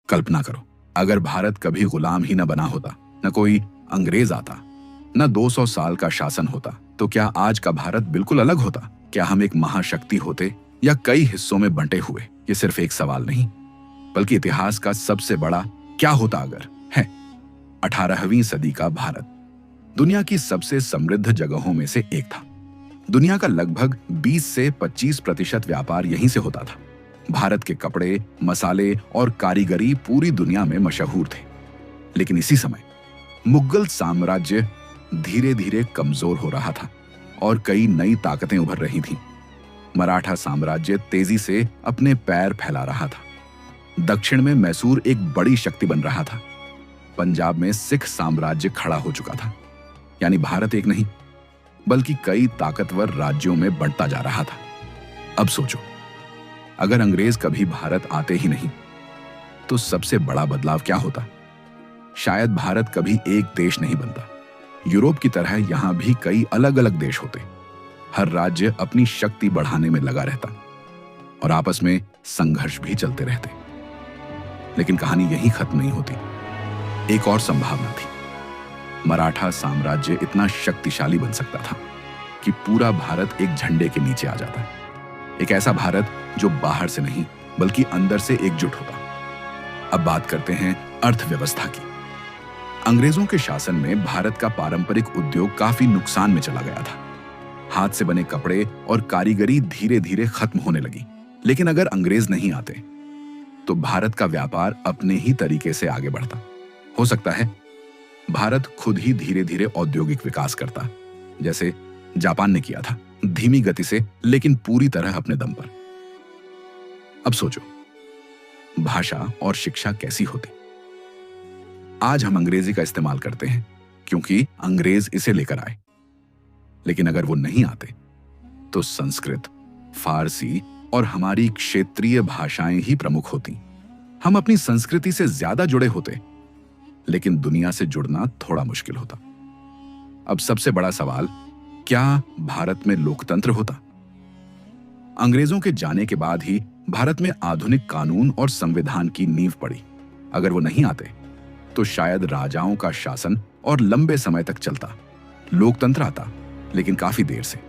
कल्पना करो, अगर भारत कभी गुलाम ही न बना होता, न कोई अंग्रेज आता, न 200 साल का शासन होता, तो क्या आज का भारत बिल्कुल अलग होता? क्या हम एक महाशक्ति होते या कई हिस्सों में बंटे हुए? ये सिर्फ एक सवाल नहीं, बल्कि इतिहास का सबसे बड़ा क्या होता अगर है। 18वीं सदी का भारत दुनिया की सबसे समृद्ध जगहों में से एक था। दुनिया का लगभग 20 से 25% व्यापार यहीं से होता था। भारत के कपड़े, मसाले और कारीगरी पूरी दुनिया में मशहूर थे। लेकिन इसी समय मुगल साम्राज्य धीरे धीरे कमजोर हो रहा था और कई नई ताकतें उभर रही थीं। मराठा साम्राज्य तेजी से अपने पैर फैला रहा था। दक्षिण में मैसूर एक बड़ी शक्ति बन रहा था। पंजाब में सिख साम्राज्य खड़ा हो चुका था। यानी भारत एक नहीं, बल्कि कई ताकतवर राज्यों में बढ़ता जा रहा था। अब सोचो, अगर अंग्रेज कभी भारत आते ही नहीं, तो सबसे बड़ा बदलाव क्या होता? शायद भारत कभी एक देश नहीं बनता। यूरोप की तरह यहां भी कई अलग अलग देश होते। हर राज्य अपनी शक्ति बढ़ाने में लगा रहता और आपस में संघर्ष भी चलते रहते। लेकिन कहानी यहीं खत्म नहीं होती। एक और संभावना थी। मराठा साम्राज्य इतना शक्तिशाली बन सकता था कि पूरा भारत एक झंडे के नीचे आ जाता। एक ऐसा भारत जो बाहर से नहीं, बल्कि अंदर से एकजुट होता। अब बात करते हैं अर्थव्यवस्था की। अंग्रेजों के शासन में भारत का पारंपरिक उद्योग काफी नुकसान में चला गया था। हाथ से बने कपड़े और कारीगरी धीरे धीरे खत्म होने लगी। लेकिन अगर अंग्रेज नहीं आते, तो भारत का व्यापार अपने ही तरीके से आगे बढ़ता। हो सकता है भारत खुद ही धीरे धीरे औद्योगिक विकास करता, जैसे जापान ने किया था, धीमी गति से लेकिन पूरी तरह अपने दम पर। अब सोचो, भाषा और शिक्षा कैसी होती? आज हम अंग्रेजी का इस्तेमाल करते हैं क्योंकि अंग्रेज इसे लेकर आए। लेकिन अगर वो नहीं आते, तो संस्कृत, फारसी और हमारी क्षेत्रीय भाषाएं ही प्रमुख होती। हम अपनी संस्कृति से ज्यादा जुड़े होते, लेकिन दुनिया से जुड़ना थोड़ा मुश्किल होता। अब सबसे बड़ा सवाल, क्या भारत में लोकतंत्र होता? अंग्रेजों के जाने के बाद ही भारत में आधुनिक कानून और संविधान की नींव पड़ी। अगर वो नहीं आते, तो शायद राजाओं का शासन और लंबे समय तक चलता। लोकतंत्र आता, लेकिन काफी देर से।